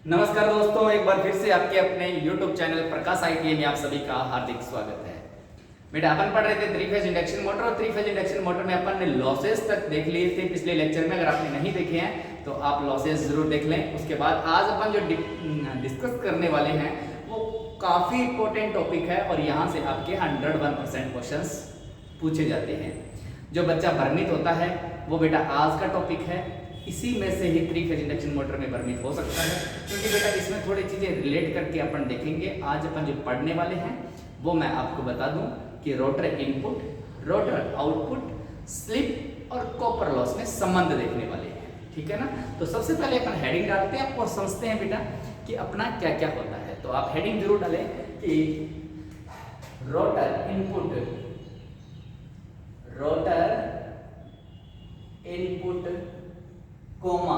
नमस्कार दोस्तों, एक बार फिर से आपके अपने YouTube चैनल प्रकाश आईटीआई में आप सभी का हार्दिक स्वागत है। बेटा अपन पढ़ रहे थे थ्री फेज इंडक्शन मोटर और थ्री फेज इंडक्शन मोटर में अपन ने लॉसेस तक देख लिए थे पिछले लेक्चर में। अगर आपने नहीं देखे हैं तो आप लॉसेस जरूर देख लें। उसके बाद आज अपन जो डिस्कस करने वाले हैं वो काफी इंपॉर्टेंट टॉपिक है और यहाँ से आपके 101% क्वेश्चंस पूछे जाते हैं। जो बच्चा भ्रमित होता है वो बेटा आज का टॉपिक है, इसी में से ही थ्री फेज इंडक्शन मोटर में भ्रमित हो सकता है, क्योंकि बेटा इसमें थोड़ी चीजें रिलेट करके अपन देखेंगे। आज अपन जो पढ़ने वाले हैं वो मैं आपको बता दूं कि rotor input, rotor output, slip और कॉपर लॉस में संबंध देखने वाले हैं। ठीक है ना। तो सबसे पहले अपन हेडिंग डालते हैं और समझते हैं बेटा कि अपना क्या क्या होता है। तो आप हेडिंग जरूर डालें कि rotor input, rotor input comma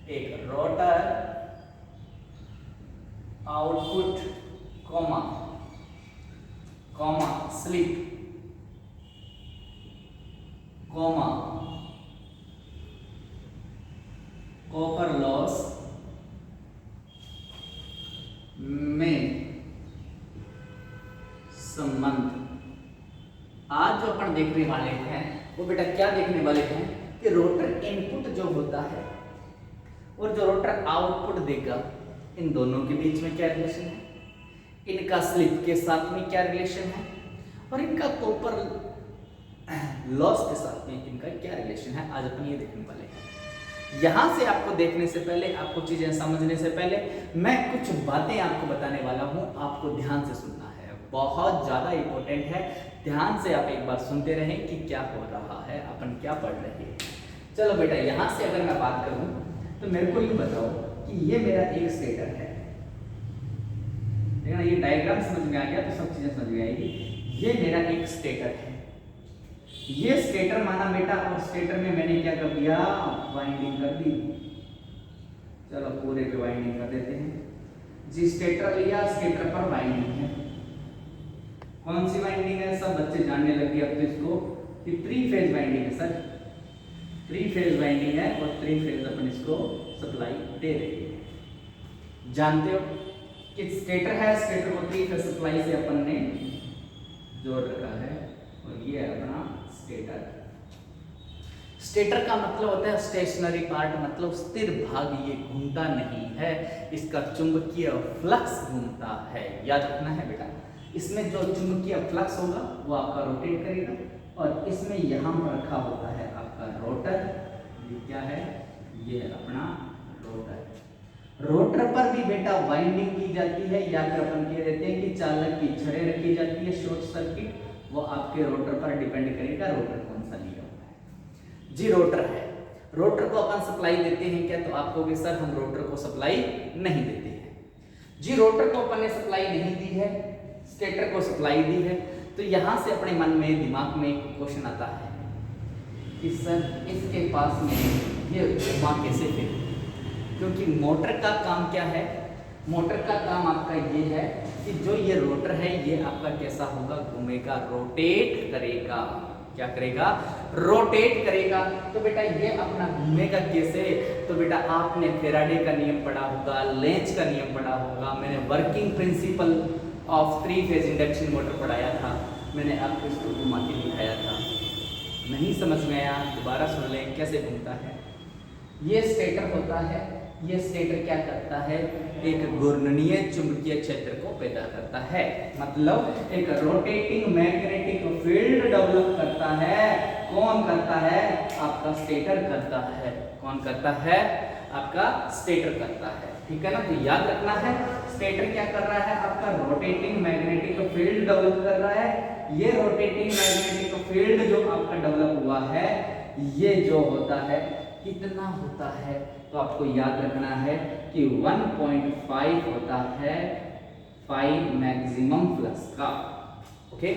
एक rotor output comma comma slip comma copper loss में संबंध। आज जो अपन देखने वाले हैं वो बेटा क्या देखने वाले हैं कि रोटर इनपुट जो होता है और जो रोटर आउटपुट देगा, इन दोनों के बीच में क्या रिलेशन है, इनका स्लिप के साथ में क्या रिलेशन है और इनका कॉपर लॉस के साथ में इनका क्या रिलेशन है। आज अपन ये देखने वाले हैं। यहां से आपको देखने से पहले, आपको चीजें समझने से पहले मैं कुछ बातें आपको बताने वाला हूं, आपको ध्यान से सुनना है, बहुत ज्यादा इंपॉर्टेंट है। ध्यान से आप एक बार सुनते रहें कि क्या हो रहा है, अपन क्या पढ़ रहे हैं। चलो बेटा, यहां से अगर मैं बात करूं तो मेरे को ये बताओ कि ये मेरा एक स्टेटर है। देखना, ये डायग्राम समझ में आ गया तो सब चीजें समझ में आएगी। ये मेरा एक स्टेटर है, ये स्टेटर माना बेटा, और स्टेटर में मैंने क्या कर दिया, वाइंडिंग कर दी। चलो पूरे पे वाइंडिंग कर देते हैं जी। स्टेटर लिया, स्टेटर पर वाइंडिंग है। कौन सी वाइंडिंग है, सब बच्चे जानने लगे अब तो इसको कि थ्री फेज वाइंडिंग है सर। थ्री फेज वाइंडिंग है और थ्री फेज अपन इसको सप्लाई दे रहे हैं। जानते हो कि स्टेटर है, स्टेटर को थ्री फेज सप्लाई से अपन ने जोड़ रखा है और ये है अपना स्टेटर। स्टेटर का मतलब होता है स्टेशनरी पार्ट, मतलब स्थिर भाग, ये घूमता नहीं है, इसका चुंबकीय फ्लक्स घूमता है। याद रखना है बेटा, इसमें जो चुंबकीय फ्लक्स होगा वो आपका रोटेट करेगा और इसमें यहां पर रखा होता है आपका रोटर। ये क्या है, ये है अपना रोटर। रोटर पर भी बेटा वाइंडिंग की जाती है, या फिर अपन कह देते हैं कि चालक की छड़ें रखी जाती है, शॉर्ट सर्किट। वो आपके रोटर पर डिपेंड करेगा रोटर कौन सा लिया हुआ है जी। रोटर है, रोटर को अपन सप्लाई देते हैं क्या, तो आप कहोगे सर हम रोटर को सप्लाई नहीं देते हैं जी। रोटर को अपन ने सप्लाई नहीं दी है, स्टेटर को सप्लाई दी है। तो यहां से अपने मन में, दिमाग में एक क्वेश्चन आता है कि सर इसके पास में ये घुमा कैसे फिर, क्योंकि मोटर का काम क्या है, मोटर का काम आपका ये है कि जो ये रोटर है ये आपका कैसा होगा, घूमेगा, रोटेट करेगा। क्या करेगा, रोटेट करेगा। तो बेटा ये अपना घूमेगा कैसे, तो बेटा आपने फेराडे का नियम पढ़ा होगा, लेंज का नियम पढ़ा होगा, मैंने working principle of three phase induction motor पढ़ाया था, मैंने आपको इसको घुमा के दिखाया था। नहीं समझ में आया, दोबारा सुन लें कैसे घूमता है। ये स्टेटर होता है, ये स्टेटर क्या करता है, एक घूर्णनीय चुंबकीय क्षेत्र को पैदा करता है, मतलब एक रोटेटिंग मैग्नेटिक फील्ड डेवलप करता है। कौन करता है, आपका स्टेटर करता है। कौन करता है, आपका स्टेटर करता है। ठीक है ना। तो याद रखना है, स्टेटर क्या कर रहा है, आपका रोटेटिंग मैग्नेटिक फील्ड डेवलप कर रहा है। ये रोटेटिंग मैग्नेटिक फील्ड जो आपका डेवलप हुआ है, ये जो होता है कितना होता है, तो आपको याद रखना है कि 1.5 होता है 5 मैक्सिमम फ्लक्स का। ओके,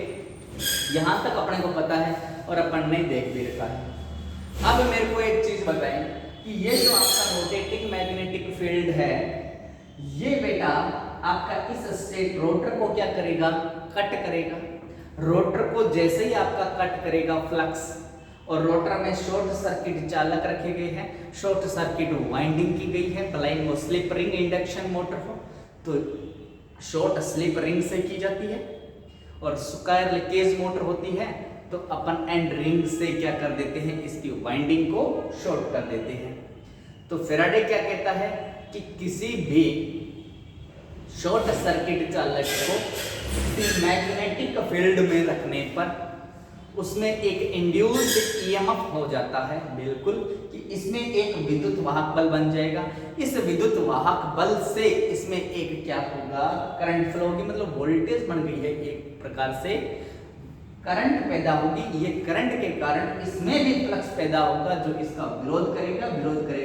यहां तक अपने को पता है और अपन ने देख भी रखा है। अब मेरे को एक चीज बताएं कि ये जो आपका रोटेटिंग मैग्नेटिक फील्ड है, ये बेटा आपका इस स्टेट रोटर को क्या करेगा, कट करेगा। रोटर को जैसे ही आपका कट करेगा फ्लक्स, और रोटर में शॉर्ट सर्किट चालक रखे गए हैं, शॉर्ट सर्किट वाइंडिंग की गई है, भलाई वो स्लिप रिंग इंडक्शन मोटर हो तो शॉर्ट स्लिप रिंग से की जाती है, और स्क्वायर केज मोटर होती है तो अपन एंड रिंग से क्या कर देते हैं, इसकी वाइंडिंग को शॉर्ट कर देते हैं। तो फैराडे क्या कहता है कि किसी भी शॉर्ट सर्किट चालक को मैग्नेटिक फील्ड में रखने पर उसमें एक इंड्यूस्ड ईएमएफ हो जाता है, बिल्कुल, कि इसमें एक विद्युत वाहक बल बन जाएगा। इस विद्युत वाहक बल से इसमें एक क्या होगा, करंट फ्लो होगी, मतलब वोल्टेज बन गई है, एक प्रकार से करंट पैदा होगी। ये करंट के कारण इसमें भी फ्लक्स पैदा होगा जो इसका विरोध करेगा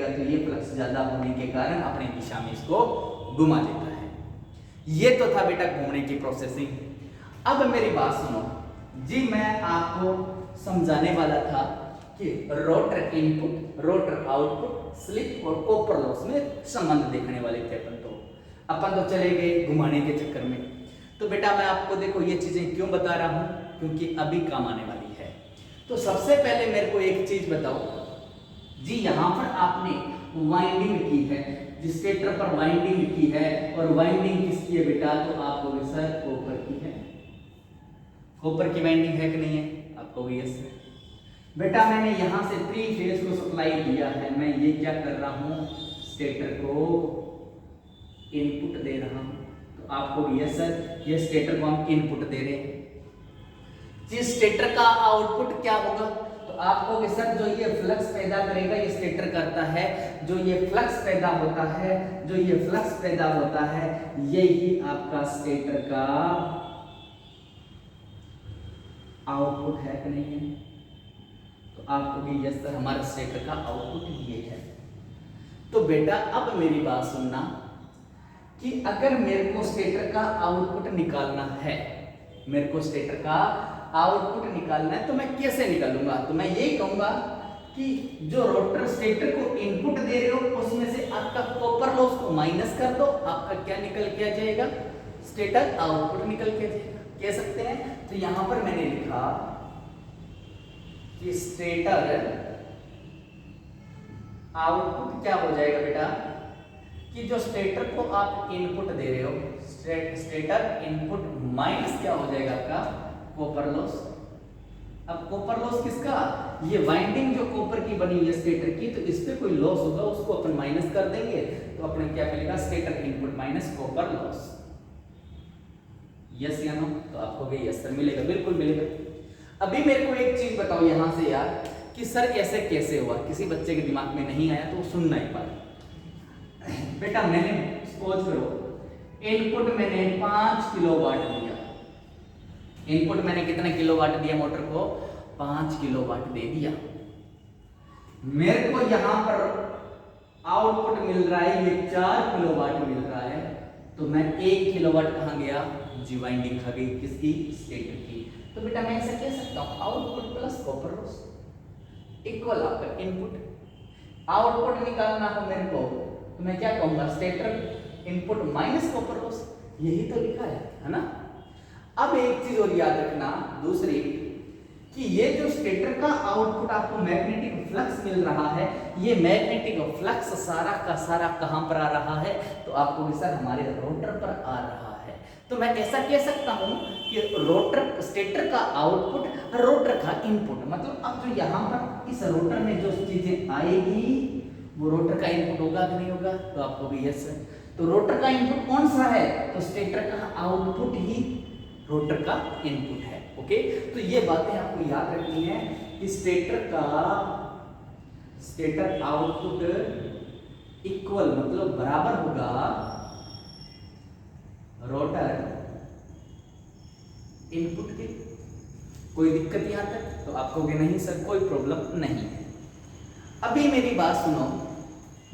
तो ये फ्लक्स ज्यादा होने के कारण अपनी दिशा में इसको घुमा देता है। ये तो था बेटा घूमने की प्रोसेसिंग। अब मेरी बात सुनो जी, मैं आपको समझाने वाला था कि rotor input, rotor output, slip और कॉपर लॉस में संबंध देखने वाले थे अपन तो चले गए घुमाने के चक्कर में। तो बेटा मैं आपको देखो ये चीजें क्यों बता रहा हूं, क्योंकि अभी काम आने वाली है। तो सबसे पहले मेरे को एक चीज बताओ जी, यहां पर आपने वाइंडिंग की है, जिस स्टेटर पर वाइंडिंग की है, और वाइंडिंग किसकी है बेटा, तो आप कहोगे सर कॉपर की है। कॉपर की वाइंडिंग है कि नहीं है, आप कहोगे यस है। बेटा मैंने यहां से 3 फेज को सप्लाई दिया है, मैं ये क्या कर रहा हूं, स्टेटर को इनपुट दे रहा हूं, तो आपको यस सर, ये स्टेटर को हम इनपुट दे रहे हैं। जिस स्टेटर का आउटपुट क्या होगा, तो आपको सर जो ये फ्लक्स पैदा करेगा ये स्टेटर करता है, जो ये फ्लक्स पैदा होता है, जो ये फ्लक्स पैदा होता है, यही आपका स्टेटर का आउटपुट है कि नहीं है, तो आपको भी यस सर हमारे स्टेटर का आउटपुट ये है। तो बेटा अब मेरी बात सुनना कि अगर मेरे को स्टेटर का आउटपुट निकालना है, मेरे को स्टेटर का आउटपुट निकालना है, तो मैं कैसे निकालूंगा, तो मैं यही कहूंगा कि जो रोटर स्टेटर को इनपुट दे रहे हो उसमें से आपका कॉपर लॉस को माइनस कर दो, आपका क्या निकल के आ जाएगा, स्टेटर आउटपुट निकल के आ जाएगा, कह सकते हैं। तो यहां पर मैंने लिखा कि स्टेटर आउटपुट क्या हो जाएगा बेटा, कि जो स्टेटर को आप इनपुट दे रहे हो, स्टेटर इनपुट माइनस क्या हो जाएगा आपका कॉपर लॉस। अब कॉपर लॉस किसका, ये वाइंडिंग जो कॉपर की बनी है स्टेटर की, तो इस पे कोई लॉस होगा उसको अपन माइनस कर देंगे, तो अपने क्या मिलेगा, stator input minus copper loss. Yes या नो, तो आपको भी यस सर मिलेगा, बिल्कुल मिलेगा। अभी मेरे को एक चीज बताओ यहां से यार, कि सर ऐसे कैसे हुआ, किसी बच्चे के दिमाग में नहीं आया तो सुनना एक बार। बेटा मैंने सपोज करो इनपुट मैंने 5 किलोवाट दिया, इनपुट मैंने कितने किलोवाट दिया मोटर को, 5 किलोवाट दे दिया। मेरे को यहां पर आउटपुट मिल रहा है ये 4 किलोवाट मिल रहा है, तो मैं 1 किलोवाट कहां गया, जी वाइंडिंग खा गई, किसकी, स्टेटर की। तो बेटा मैं ऐसा कह सकता हूं output plus copper loss equal आपका इनपुट। आउटपुट निकालना हो मेरे को तो मैं क्या कहूंगा, stator input minus copper loss, यही तो लिखा है ना। अब एक चीज और याद रखना दूसरी, कि ये जो स्टेटर का आउटपुट आपको मैग्नेटिक फ्लक्स मिल रहा है, ये मैग्नेटिक फ्लक्स सारा का सारा कहां पर आ रहा है, तो आपको भी सर हमारे रोटर पर आ रहा है। तो मैं ऐसा कह सकता हूं कि रोटर स्टेटर का आउटपुट रोटर का इनपुट, मतलब अब जो यहां पर इस रोटर में जो चीजें आएगी वो रोटर का इनपुट होगा कि नहीं होगा, तो आपको भी यस सर। तो रोटर का इनपुट कौन सा है, तो स्टेटर का आउटपुट ही रोटर का इनपुट है। ओके, तो ये बातें आपको याद रखनी है कि स्टेटर आउटपुट इक्वल मतलब बराबर होगा रोटर इनपुट के। कोई दिक्कत यहां तक, तो आपको भी नहीं सर कोई प्रॉब्लम नहीं है। अभी मेरी बात सुनो,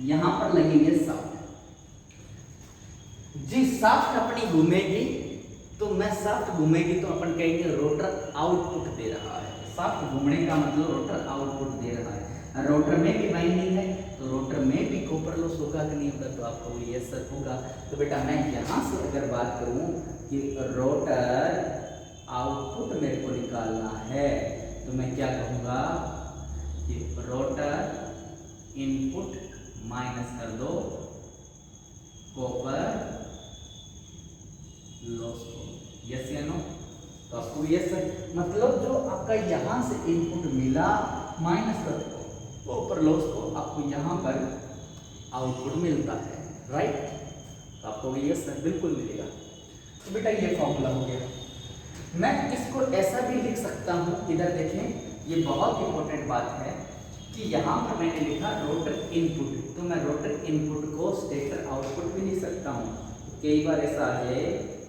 यहां पर लगेंगे शाफ्ट, जी शाफ्ट अपनी घूमेगी, तो मैं शाफ्ट घूमेगी तो अपन कहेंगे रोटर आउटपुट दे रहा है। शाफ्ट घूमने का मतलब रोटर आउटपुट दे रहा है। रोटर में भी वाइंडिंग है तो रोटर में भी कॉपर लॉस होगा कि नहीं होगा, तो आपको यस सर होगा। तो बेटा मैं यहां से अगर बात करूं कि रोटर आउटपुट मेरे को निकालना है, तो मैं क्या कहूंगा, कि रोटर इनपुट माइनस कर दो कॉपर लॉस को, यस या नो? तो आपको यस मतलब जो आपका यहां से इनपुट मिला माइनस कर दो कॉपर लॉस को, आपको यहां पर आउटपुट मिलता है, राइट? तो आपको यस बिल्कुल मिलेगा। तो बेटा ये फॉर्मूला हो गया। मैं इसको ऐसा भी लिख सकता हूं, इधर देखें, ये बहुत इंपॉर्टेंट बात है कि यहाँ पर मैंने लिखा रोटर इनपुट, तो मैं रोटर इनपुट को स्टेटर आउटपुट भी लिख सकता हूँ। कई बार ऐसा आ जाए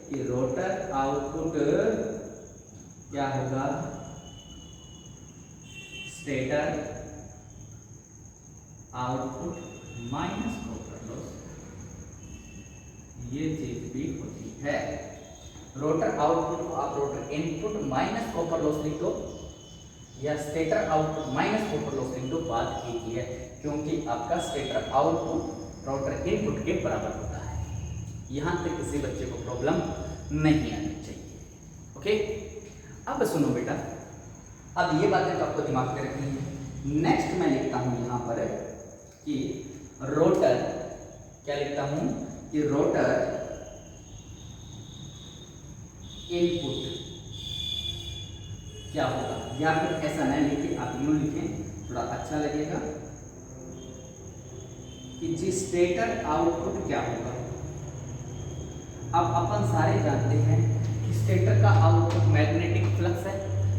कि रोटर आउटपुट क्या होगा, stator output minus copper loss, ये चीज भी होती है। रोटर आउटपुट को आप rotor input minus copper loss लिख दो या stator output minus copper loss लिख दो, बात एक ही है, क्योंकि आपका स्टेटर आउटपुट रोटर इनपुट के बराबर होता है। यहां तक किसी बच्चे को प्रॉब्लम नहीं आनी चाहिए। ओके, अब सुनो बेटा, अब ये बातें तो आपको दिमाग में रखनी है। नेक्स्ट मैं लिखता हूं यहां पर कि रोटर, क्या लिखता हूं कि रोटर इनपुट क्या होगा, या फिर ऐसा नहीं लिखे, आप यूं लिखें, थोड़ा अच्छा लगेगा कि जी स्टेटर आउटपुट क्या होगा। अब अपन सारे जानते हैं कि स्टेटर का आउटपुट मैग्नेटिक फ्लक्स है।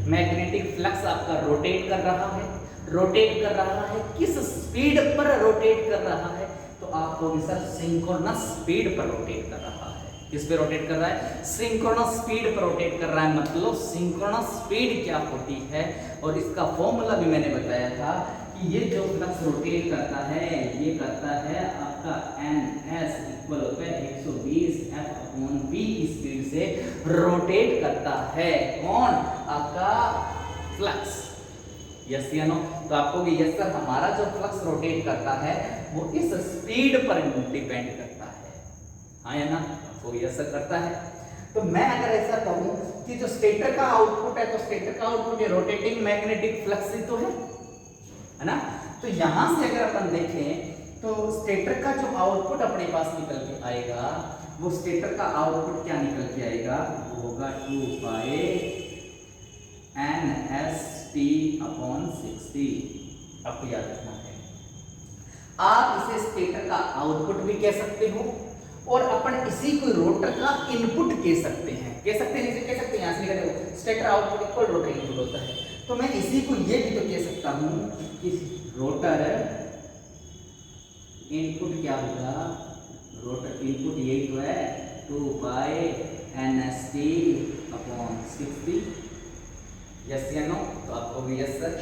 मैग्नेटिक फ्लक्स आपका रोटेट कर रहा है, रोटेट कर रहा है, किस स्पीड पर रोटेट कर रहा है? तो आपको भी सर सिंक्रोनस स्पीड पर रोटेट कर रहा है। किस पे रोटेट कर रहा है? सिंक्रोनस स्पीड पर रोटेट कर रहा है। मतलब सिंक्रोनस स्पीड क्या होती है, और इसका फॉर्मूला भी मैंने बताया था कि ये जो फ्लक्स रोटेट करता है, ये करता है आपका ns इक्वल होता है 120 F/v की स्पीड से रोटेट करता है। कौन? आपका फ्लक्स, यस या नो? तो आपको भी यस सर, हमारा जो फ्लक्स रोटेट करता है वो इस स्पीड पर डिपेंड करता है, हाँ या ना? तो यस सर करता है। तो मैं अगर ऐसा कहूं कि जो स्टेटर का आउटपुट है, तो स्टेटर का आउटपुट ये रोटेटिंग मैग्नेटिक फ्लक्स ही तो है ना? तो यहां से अगर अपन देखें तो स्टेटर का जो आउटपुट अपने पास निकल के आएगा, वो स्टेटर का आउटपुट क्या निकल के आएगा, वो होगा 2 पाई nsT/60। आपको याद रखना है। आप इसे स्टेटर का आउटपुट भी कह सकते हो और अपन इसी को रोटर का इनपुट कह सकते हैं। कह सकते हैं, इसे कह सकते हैं, यहां से निकल देखो stator output equal rotor input होता है। तो मैं इसी को ये भी तो कह सकता हूं कि रोटर इनपुट क्या होगा, रोटर इनपुट यही तो है 2 पाई nsT/60, यस या नो? तो आपको भी यस सर।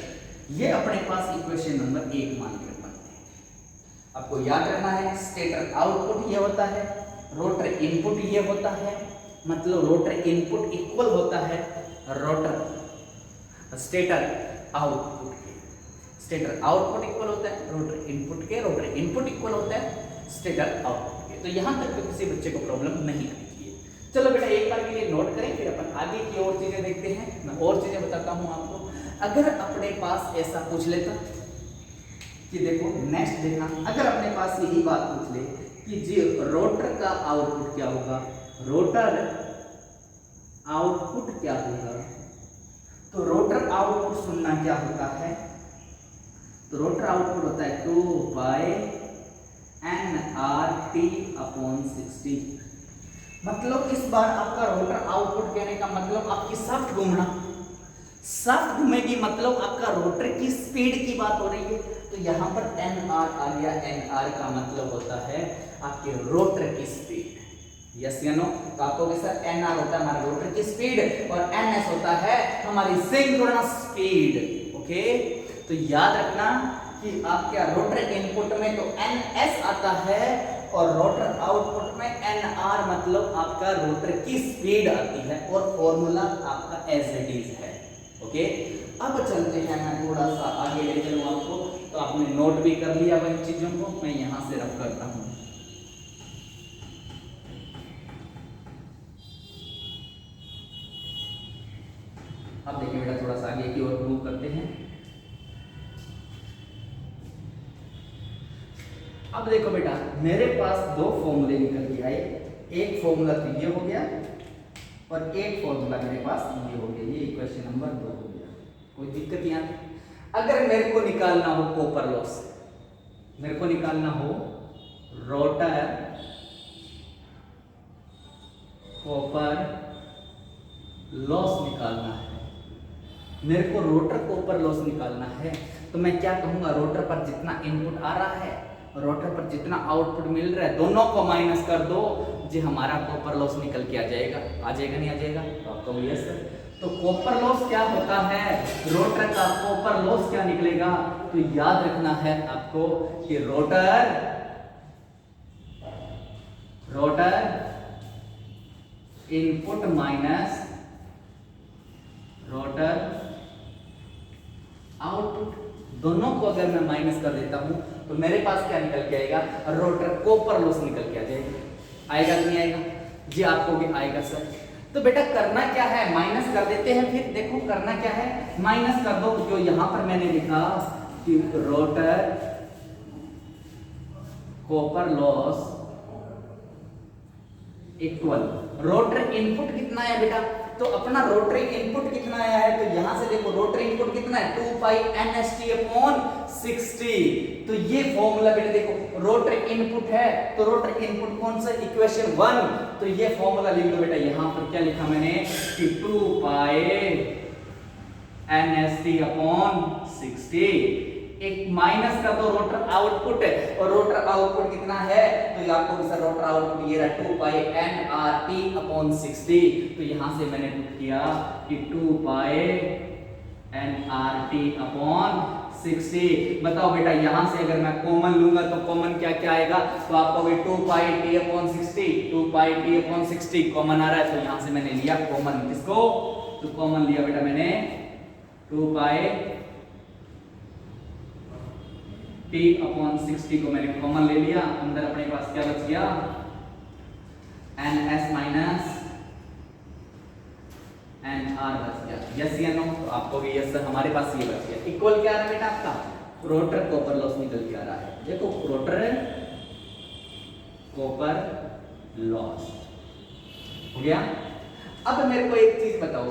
ये अपने पास इक्वेशन नंबर 1 मान के बनते हैं। आपको याद रखना है स्टेटर आउटपुट ये होता है, रोटर इनपुट ये होता है, मतलब रोटर इनपुट इक्वल होता है रोटर स्टेटर आउटपुट के। स्टेटर आउटपुट इक्वल होता है रोटर इनपुट के, रोटर इनपुट इक्वल होता है स्टेटर आउटपुट के। तो यहां तक तो किसी बच्चे को प्रॉब्लम नहीं आनी चाहिए। चलो बेटा एक बार के लिए नोट करें, फिर अपन आगे की और चीजें देखते हैं। मैं और चीजें बताता हूं आपको। अगर अपने पास ऐसा पूछ लेता कि देखो नेक्स्ट देखना, अगर अपने पास यही बात पूछ ले कि जी रोटर का आउटपुट क्या होगा, रोटर आउटपुट क्या होगा, तो रोटर आउटपुट सुनना क्या होता है, तो रोटर आउटपुट होता है 2 पाई nRT/60। मतलब इस बार आपका रोटर आउटपुट कहने का मतलब आपकी शाफ्ट घूमना, शाफ्ट घूमेगी, मतलब आपका रोटर की स्पीड की बात हो रही है। तो यहाँ पर nr आ गया, nr का मतलब होता है आपके रोटर की स्पीड, यस या नो? तो आपको सर nr होता है हमारा रोटर की स्पीड और ns होता है हमारी सिंक्रोनस स्पीड। ओके, तो याद रखना कि आपके रोटर इनपुट में तो ns आता है और रोटर आउटपुट में nr, मतलब आपका रोटर की स्पीड आती है और फॉर्मूला आपका एज इट इज है। ओके, अब चलते हैं, मैं थोड़ा सा आगे ले चलूं आपको। तो आपने नोट भी कर लिया इन चीजों को, मैं यहां से रफ करता हूं। अब देखिए बेटा थोड़ा सा आगे की ओर मूव करते हैं। अब देखो बेटा, मेरे पास दो फॉर्मूले निकल के आए, एक फॉर्मूला तो ये हो गया और एक फॉर्मूला मेरे पास ये हो गया, ये इक्वेशन नंबर 2 हो गया। कोई दिक्कत यहाँ नहीं। अगर मेरे को निकालना हो कॉपर लॉस, मेरे को निकालना हो रोटर कॉपर लॉस निकालना है, मेरे को रोटर कॉपर लॉस निकालना है, तो मैं क्या कहूंगा, रोटर पर जितना इनपुट आ रहा है, रोटर पर जितना आउटपुट मिल रहा है, दोनों को माइनस कर दो, जो हमारा कॉपर लॉस निकल के आ जाएगा नहीं आ जाएगा? तो आपको यस सर। तो कॉपर लॉस क्या होता है, रोटर का कॉपर लॉस क्या निकलेगा? तो याद रखना है आपको कि rotor input minus rotor output, दोनों को अगर मैं माइनस कर देता हूं तो मेरे पास क्या निकल के आएगा? रोटर कॉपर लॉस निकल के आ जाएगा। आएगा कि नहीं आएगा? जी आपको भी आएगा सर। तो बेटा करना क्या है, माइनस कर देते हैं। फिर देखो करना क्या है, माइनस कर दो। जो यहां पर मैंने लिखा कि rotor copper loss equal rotor input कितना है बेटा, तो अपना रोटरी इनपुट कितना आया है, तो यहां से देखो रोटरी इनपुट कितना है 2 पाई NST अपॉन 60। तो ये फॉर्मूला बेटा देखो, रोटरी इनपुट है तो रोटरी इनपुट कौन सा, इक्वेशन 1। तो ये फॉर्मूला लिख दो बेटा, यहां पर क्या लिखा मैंने कि 2 पाई NST अपॉन 60। एक माइनस कर दो रोटर आउटपुट, और रोटर आउटपुट कितना है, तो आपको सर रोटर आउटपुट ये रहा 2 पाई NRT अपॉन 60। तो यहां से मैंने पुट किया कि 2 पाई NRT अपॉन 60। बताओ बेटा, यहां से अगर मैं कॉमन लूंगा तो कॉमन क्या क्या आएगा, तो आपको भी 2 पाई T अपॉन 60, 2 पाई T अपॉन 60 कॉमन आ रहा है। तो यहां से मैंने लिया कॉमन, किसको, तो कॉमन लिया बेटा मैंने 2 पाई T अपॉन 60 को मैंने कॉमन ले लिया। अंदर अपने पास क्या बच गया, NS माइनस NR बच गया। यस या नो? तो आपको भी यस सर, हमारे पास ये बच गया। इक्वल क्या आ रहा है बेटा आपका, रोटर कॉपर लॉस निकल के आ रहा है। देखो रोटर कॉपर लॉस हो गया। अब मेरे को एक चीज बताओ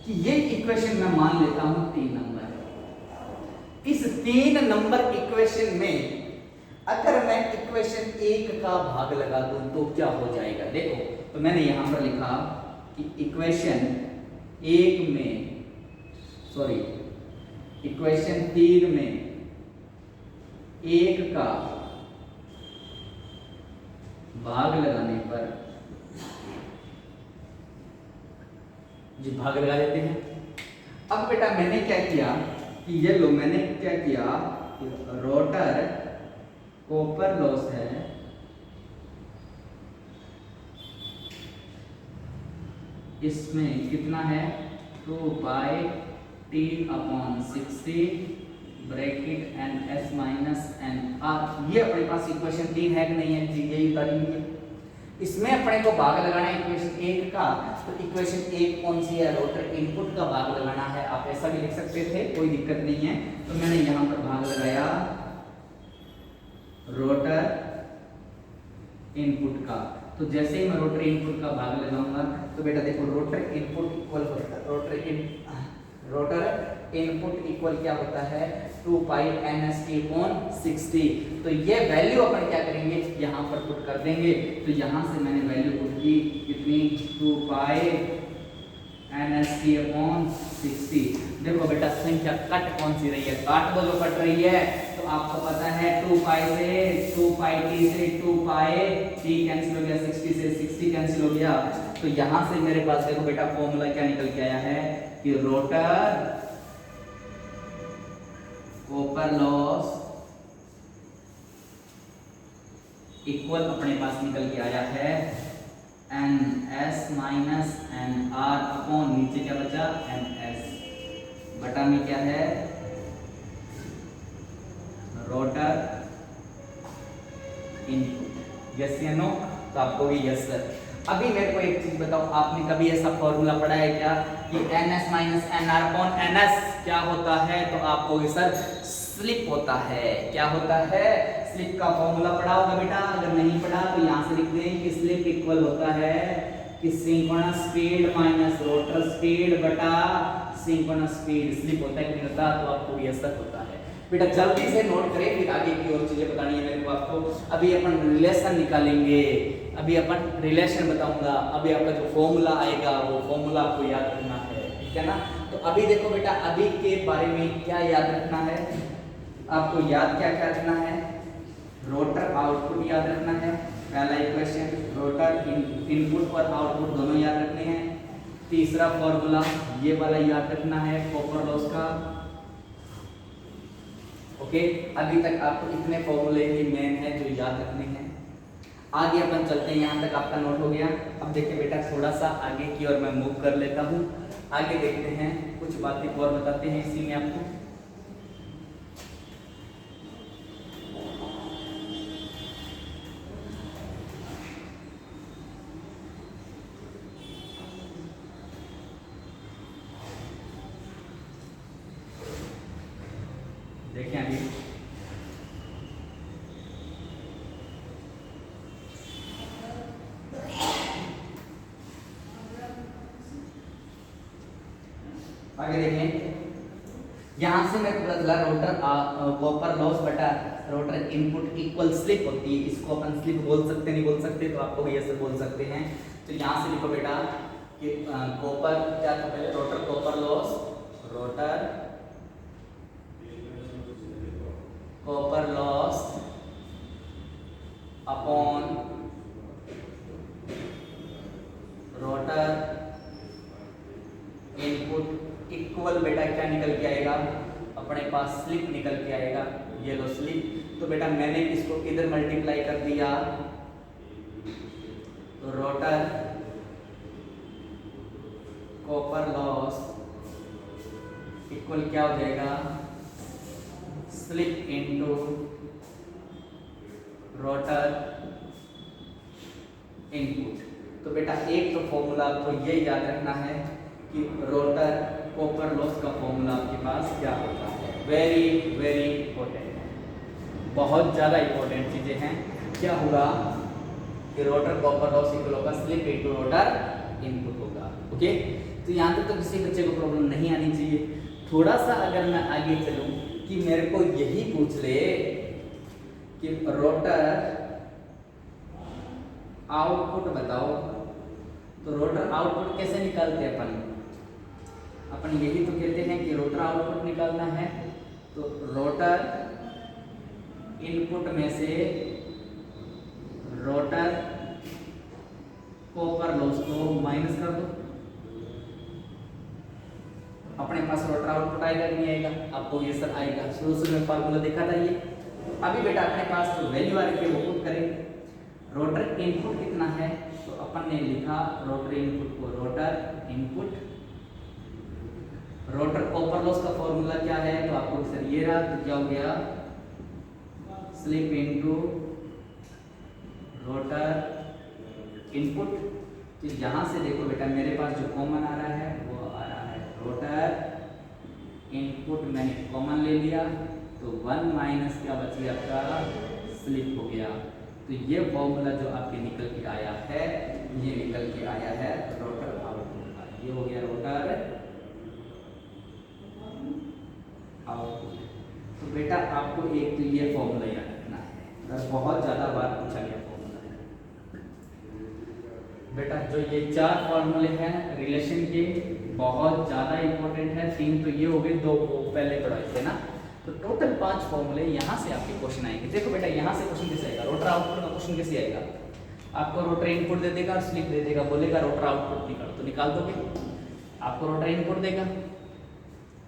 कि ये इक्वेशन मैं मान लेता हूं 3 नंबर। इस 3 नंबर इक्वेशन में अगर मैं इक्वेशन 1 का भाग लगा दूं तो क्या हो जाएगा? देखो, तो मैंने यहां पर लिखा कि इक्वेशन 1 में, सॉरी इक्वेशन 3 में 1 का भाग लगाने पर, जी भाग लगा देते हैं। अब बेटा मैंने क्या किया कि ये लो, मैंने क्या किया, रोटर कॉपर लॉस है इसमें कितना है 2 पाई T upon 60 bracket NS minus NR। ये अपने पास इक्वेशन 3 है कि नहीं है जी, यही उतारेंगे। इसमें अपने को भाग लगाना है इक्वेशन 1 का, तो इक्वेशन 1 कौन सी है, रोटर इनपुट का भाग लगाना है। आप ऐसा भी लिख सकते थे, कोई दिक्कत नहीं है। तो मैंने यहां पर भाग लगाया रोटर इनपुट का। तो जैसे ही मैं रोटर इनपुट का भाग लगाऊंगा तो बेटा देखो रोटर इनपुट इक्वल होता है, रोटर इनपुट इक्वल क्या होता है 2 पाई NST अपॉन 60। तो ये वैल्यू अपन क्या करेंगे, यहाँ पर पुट कर देंगे। तो यहाँ से मैंने वैल्यू पुट की कितनी, 2 पाई NST अपॉन 60। देखो बेटा संख्या कट कौन सी रही है, काट दो जो कट रही है। तो आपको पता है 2 पाई से 2 पाई T से 2 पाई T कैंसिल हो गया, 60 से 60 कैंसिल हो गया। तो यहाँ से मेरे पास देखो बेटा फॉर्मूला क्या निकल के आया है कि रोटर कॉपर लॉस इक्वल अपने पास निकल के आया है NS माइनस NR अपॉन नीचे क्या बचा NS बटा में क्या है रोटर इनपुट। यस या नो? तो आपको भी यस सर। अभी मेरे को एक चीज बताओ, आपने कभी ऐसा फॉर्मूला पढ़ा है क्या कि NS minus NR upon NS क्या होता है? तो आपको सर स्लिप होता है। क्या होता है? स्लिप का फॉर्मूला पढ़ा होगा बेटा, अगर नहीं पढ़ा तो यहाँ से लिख दें कि स्लिप इक्वल होता है कि synchronous speed minus rotor speed बटा सिंक्रोनस स्पीड। स्लिप होता है कि नहीं होता, तो आपको ये सब होता है बेटा। जल्दी से नोट करें, फिर आगे की और चीजें बतानी है मेरे को आपको। अभी अपन रिलेशन निकालेंगे, अभी अपन रिलेशन बताऊंगा। अभी आपका जो फॉर्मूला आएगा वो फॉर्मूला आपको याद रखना है, ठीक है ना। तो अभी देखो बेटा, अभी के बारे में क्या याद रखना है आपको, याद क्या क्या रखना है, रोटर आउटपुट याद रखना है, पहला इक्वेशन, रोटर इनपुट और आउटपुट दोनों याद रखने हैं। तीसरा फॉर्मूला ये वाला याद रखना है कॉपर लॉस का। ओके, अभी तक आपको इतने फॉर्मूले ही मेन है जो याद रखने हैं। आगे अपन चलते हैं, यहाँ तक आपका नोट हो गया। अब देखिए बेटा, थोड़ा सा आगे की ओर मैं मूव कर लेता हूँ। आगे देखते हैं, कुछ बातें और बताते हैं इसी में आपको। देखें अभी आगे देखें, यहां से मैं पता चला रोटर कॉपर लॉस बटा रोटर इनपुट इक्वल स्लिप होती है। इसको अपन स्लिप बोल सकते नहीं बोल सकते, तो आपको ये सब बोल सकते हैं। तो यहां से लिखो बेटा कि कॉपर क्या था पहले, rotor copper loss, rotor copper loss upon rotor input equal बेटा क्या निकल के आएगा, अपने पास स्लिप निकल के आएगा, ये लो स्लिप। तो बेटा मैंने इसको इधर मल्टीप्लाई कर दिया, तो रोटर कॉपर लॉस इक्वल क्या हो जाएगा, स्लिप इनटू रोटर इनपुट। तो बेटा एक तो फॉर्मूला आपको ये याद रखना है कि रोटर कॉपर लॉस का फॉर्मूला आपके पास क्या होता है। वेरी वेरी इंपॉर्टेंट है, बहुत ज़्यादा इंपॉर्टेंट चीज़ें हैं। क्या होगा कि रोटर कॉपर लॉस इक्वल होगा स्लिप इनटू रोटर इनपुट होगा। ओके, तो यहाँ तक तो किसी बच्चे को प्रॉब्लम नहीं आनी चाहिए। थोड़ा सा अगर मैं आगे चलूँ कि मेरे को यही पूछ ले कि रोटर आउटपुट बताओ, तो रोटर आउटपुट कैसे निकालते हैं अपन यही तो कहते हैं कि रोटर आउटपुट निकालना है। तो रोटर इनपुट में से रोटर कॉपर लॉस को माइनस कर दो, अपने पास रोटर आउटपुट आएगा कि नहीं आएगा, आपको ये सब आएगा। शुरू में फार्मूला देखा था ये। अभी बेटा अपने पास जो वैल्यू आ रही है वो पुट करें। रोटर इनपुट कितना है, तो अपन ने लिखा रोटर इनपुट को rotor input, rotor copper loss का फॉर्मूला क्या है, तो आपको सर ये रहा, तो क्या हो गया, स्लिप इनटू रोटर इनपुट। तो यहां से देखो बेटा मेरे पास जो कॉमन आ रहा है वो आ रहा है रोटर इनपुट, मैंने कॉमन ले लिया, तो 1 माइनस क्या बच गया आपका, स्लिप हो गया। तो ये फॉर्मूला जो आपके निकल के आया है, ये निकल के आया है रोटर आउटपुट का। ये हो गया रोटर आउटपुट। तो बेटा आपको एक तो ये फॉर्मूला याद रखना है, अगर बहुत ज़्यादा बार पूछा गया फॉर्मूला है बेटा। जो ये 4 फॉर्मूले हैं रिलेशन के, बहुत ज़्यादा इंपॉर्टेंट है। 3 तो ये हो गए, 2 पहले पढ़ाए थे ना, तो टोटल 5 फॉर्मूले यहाँ से आपके क्वेश्चन आएंगे। देखो बेटा यहाँ से क्वेश्चन कैसे आएगा, रोटर आउटपुट का क्वेश्चन कैसे आएगा, आपको रोटर इनपुट दे देगा, स्लिप दे देगा, बोलेगा रोटर आउटपुट निकाल, तो निकाल दोगे। आपको रोटर इनपुट देगा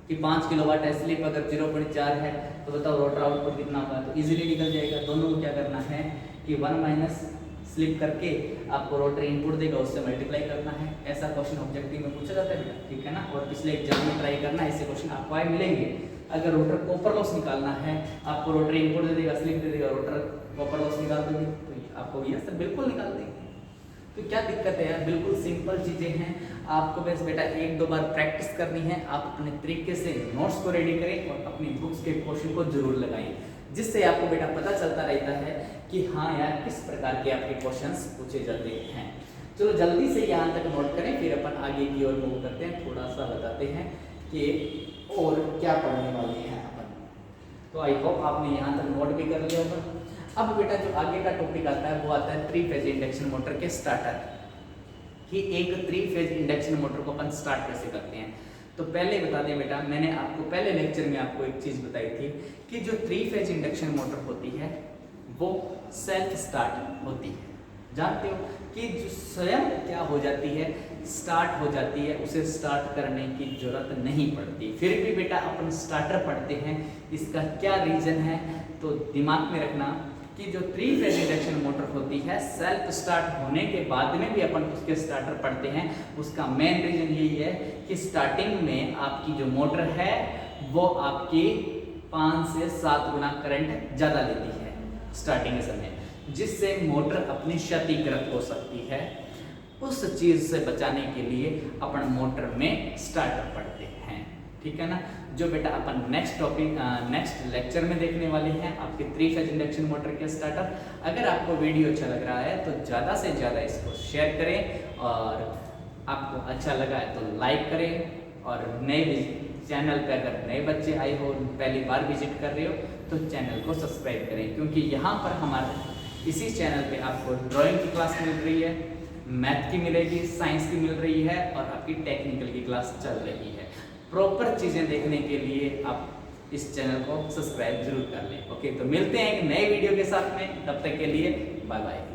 कि 5 किलोवाट है, स्लिप अगर 0.4 है, तो बताओ रोटर आउटपुट कितना होगा, तो इजीली निकल जाएगा। दोनों को क्या करना है कि 1 माइनस स्लिप करके आपको रोटर इनपुट देगा, उससे मल्टीप्लाई करना है। ऐसा क्वेश्चन ऑब्जेक्टिव में पूछा जाता है बेटा, ठीक है ना। और पिछले एग्जाम में ट्राई करना, ऐसे क्वेश्चन आपको आए मिलेंगे। अगर रोटर कॉपर लॉस निकालना है, आपको रोटर इनपुट दे देगा, स्लिप दे देगा, रोटर कॉपर लॉस निकाल दोगे, तो आपको ये सब बिल्कुल निकाल देंगे। तो क्या दिक्कत है यार, बिल्कुल सिंपल चीजें हैं। आपको बस बेटा 1-2 बार प्रैक्टिस करनी है। आप अपने तरीके से नोट्स को रेडी करें और अपनी बुक्स के क्वेश्चन को जरूर लगाएं। जिससे आपको बेटा पता चलता रहता है कि हाँ यार किस प्रकार के आपके क्वेश्चंस पूछे जाते हैं। चलो जल्दी से यहाँ तक नोट करें, फिर अपन आगे की ओर मूव करते हैं, थोड़ा सा बताते हैं कि और क्या पढ़ने वाले हैं अपन। तो आई होप आपने यहाँ तक नोट भी कर लिया होगा। अब बेटा जो आगे का टॉपिक आता है वो आता है 3 फेज इंडक्शन मोटर के स्टार्टर, कि एक 3 फेज इंडक्शन मोटर को अपन स्टार्ट कैसे करते हैं। तो पहले बता दें बेटा, मैंने आपको पहले लेक्चर में आपको एक चीज़ बताई थी कि जो 3 फेज इंडक्शन मोटर होती है वो सेल्फ स्टार्ट होती है। जानते हो कि जो स्वयं क्या हो जाती है, स्टार्ट हो जाती है, उसे स्टार्ट करने की जरूरत नहीं पड़ती। फिर भी बेटा अपन स्टार्टर पढ़ते हैं, इसका क्या रीज़न है तो दिमाग में रखना कि जो 3 फेज इंडक्शन मोटर होती है सेल्फ स्टार्ट होने के बाद में भी अपन उसके स्टार्टर पढ़ते हैं। उसका मेन रीजन यही है कि स्टार्टिंग में आपकी जो मोटर है वो आपकी 5 से 7 गुना करंट ज़्यादा लेती है स्टार्टिंग के समय, जिससे मोटर अपनी क्षतिग्रस्त हो सकती है। उस चीज़ से बचाने के लिए अपन मोटर में स्टार्टर पढ़ते हैं, ठीक है ना। जो बेटा अपन नेक्स्ट लेक्चर में देखने वाले हैं आपके 3 फेज इंडक्शन मोटर के स्टार्टर। अगर आपको वीडियो अच्छा लग रहा है तो ज़्यादा से ज़्यादा इसको शेयर करें, और आपको अच्छा लगा है तो लाइक करें। और नए चैनल पे अगर नए बच्चे आए हो, पहली बार विजिट कर रहे हो तो चैनल को सब्सक्राइब करें, क्योंकि यहाँ पर हमारे इसी चैनल पे आपको ड्राइंग की क्लास मिल रही है, मैथ की मिलेगी, साइंस की मिल रही है, और आपकी टेक्निकल की क्लास चल रही है। प्रॉपर चीज़ें देखने के लिए आप इस चैनल को सब्सक्राइब जरूर कर लें। ओके, तो मिलते हैं एक नए वीडियो के साथ में, तब तक के लिए बाय बाय।